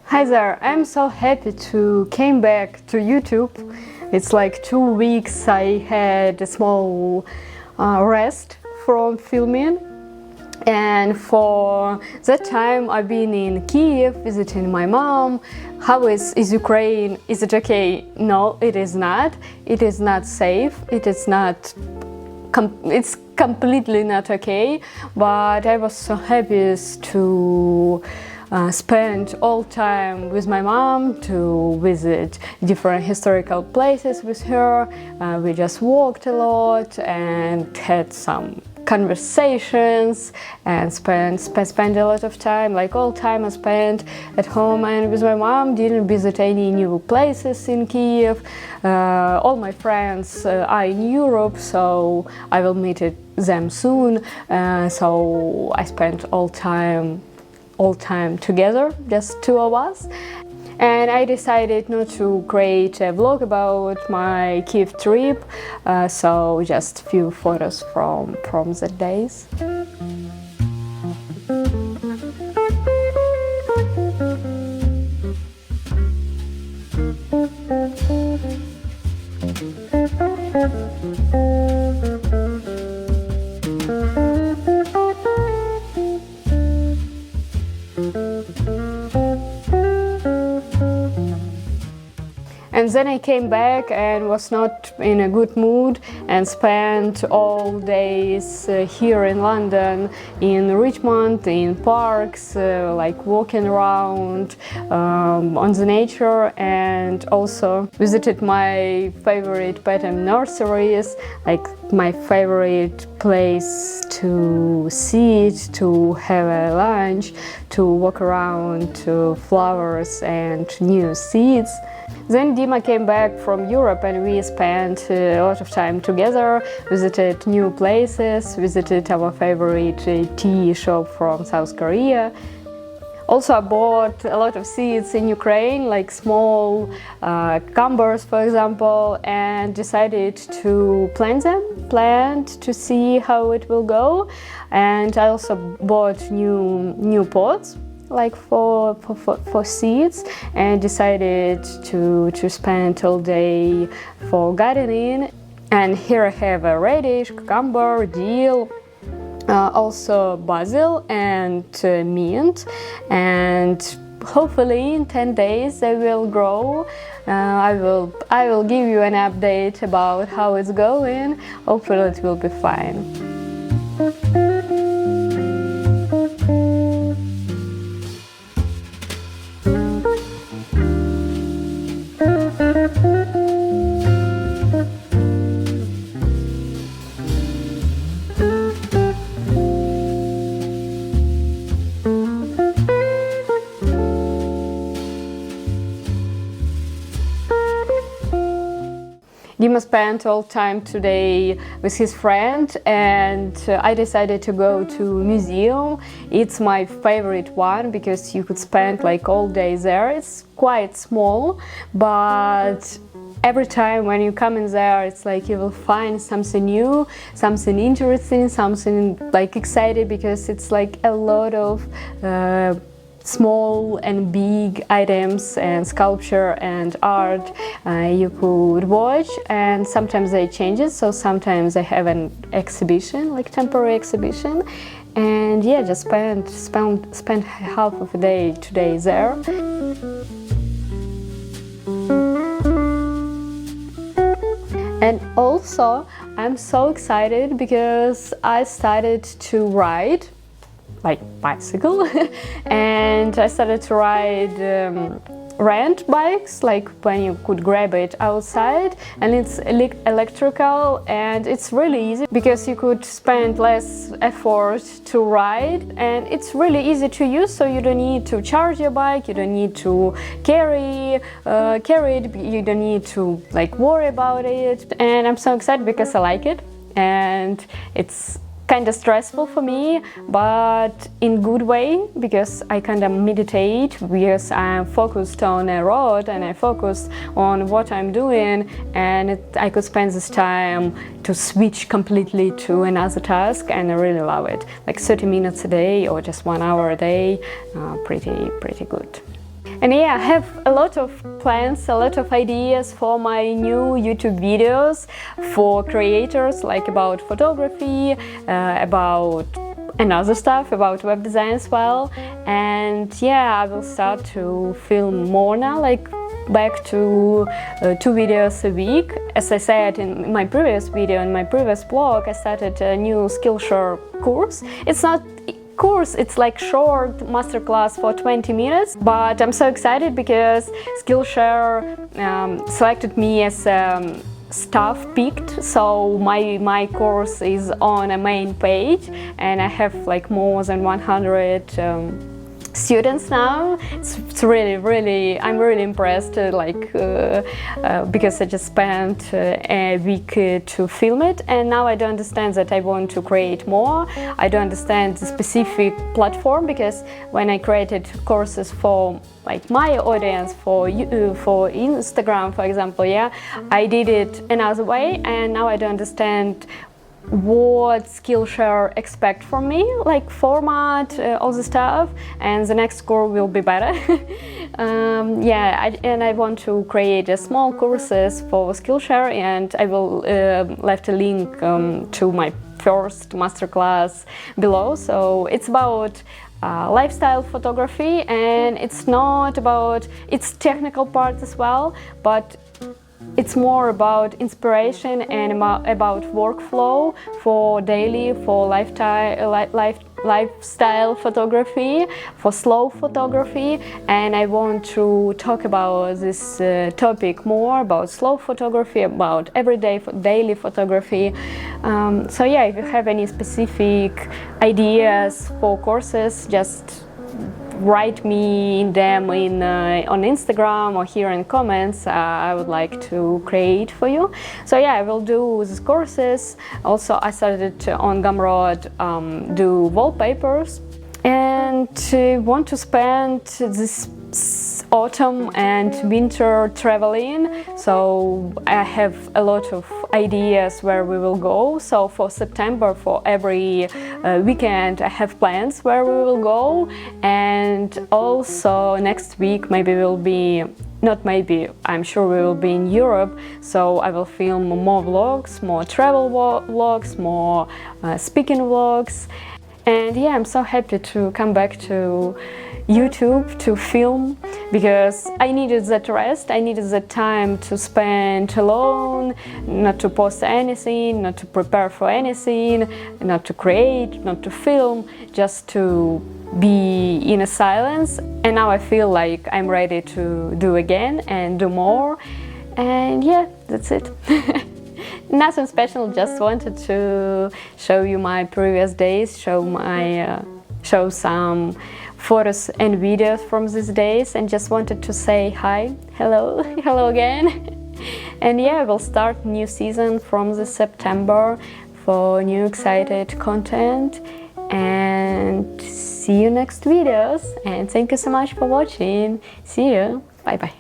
Hi there, I'm so happy to came back to YouTube. It's like 2 weeks I had a small rest from filming, and for that time I've been in Kyiv visiting my mom. How is Ukraine? Is it okay? No, it is not. It is not safe. It is not it's completely not okay, but I was so happy to spend all time with my mom, to visit different historical places with her. We just walked a lot and had some conversations and spent a lot of time, like all time I spent at home and with my mom. Didn't visit any new places in Kyiv. All my friends are in Europe, so I will meet them soon. So I spent all time together, just two of us. And I decided not to create a vlog about my Kyiv trip, so just a few photos from the days. And then I came back and was not in a good mood and spent all days here in London, in Richmond, in parks, like walking around on the nature, and also visited my favorite pattern nurseries, like my favorite place to sit, to have a lunch, to walk around to flowers and new seeds. Then Dima came back from Europe and we spent a lot of time together, visited new places, visited our favorite tea shop from South Korea. Also, I bought a lot of seeds in Ukraine, like small cucumbers, for example, and decided to plant to see how it will go. And I also bought new pots, like for seeds, and decided to spend all day for gardening. And here I have a radish, cucumber, dill, also basil and mint, and hopefully in 10 days they will grow. I will give you an update about how it's going. Hopefully it will be fine. Dima spent all time today with his friend, and I decided to go to museum. It's my favorite one because you could spend like all day there. It's quite small, but every time when you come in there, it's like you will find something new, something interesting, something like exciting, because it's like a lot of small and big items and sculpture and art you could watch, and sometimes they change it, so sometimes they have an exhibition, like temporary exhibition, and yeah, just spend half of a day today there. And also I'm so excited because I started to ride like bicycle and I started to ride rent bikes, like when you could grab it outside, and it's electrical, and it's really easy because you could spend less effort to ride, and it's really easy to use, so you don't need to charge your bike, you don't need to carry it, you don't need to like worry about it. And I'm so excited because I like it, and it's kind of stressful for me, but in good way, because I kind of meditate, because I'm focused on a road and I focus on what I'm doing, and I could spend this time to switch completely to another task, and I really love it. Like 30 minutes a day or just 1 hour a day, pretty good. And yeah, I have a lot of plans, a lot of ideas for my new YouTube videos for creators, like about photography, about and other stuff, about web design as well. And yeah, I will start to film more now, like back to 2 videos a week. As I said in my previous video, in my previous blog, I started a new Skillshare course. It's not course, it's like short masterclass for 20 minutes, but I'm so excited because Skillshare selected me as staff picked, so my course is on a main page and I have like more than 100 students now. It's really I'm really impressed, because I just spent a week to film it, and now I do understand that I want to create more. I do understand the specific platform, because when I created courses for like my audience, for Instagram, for example, yeah, I did it another way, and now I do understand what Skillshare expect from me, like format, all the stuff, and the next course will be better. And I want to create a small courses for Skillshare, and I will left a link to my first masterclass below. So it's about lifestyle photography, and it's not about its technical part as well, but it's more about inspiration and about workflow for daily, for lifestyle photography, for slow photography. And I want to talk about this topic more, about slow photography, about everyday daily photography. So yeah, if you have any specific ideas for courses, just write me them on Instagram or here in comments. I would like to create for you. So yeah, I will do these courses. Also, I started on Gumroad do wallpapers, and want to spend this autumn and winter traveling. So I have a lot of ideas where we will go. So for September, for every weekend, I have plans where we will go. And also next week, maybe we'll be, not maybe, I'm sure we will be in Europe. So I will film more vlogs, more travel vlogs, more speaking vlogs. And yeah, I'm so happy to come back to YouTube to film, because I needed that rest, I needed that time to spend alone, not to post anything, not to prepare for anything, not to create, not to film, just to be in a silence. And now I feel like I'm ready to do again and do more. And yeah, that's it. Nothing special, just wanted to show you my previous days, show some photos and videos from these days, and just wanted to say hi, hello again. And yeah, we'll start new season from this September for new excited content, and see you next videos, and thank you so much for watching. See you, bye bye.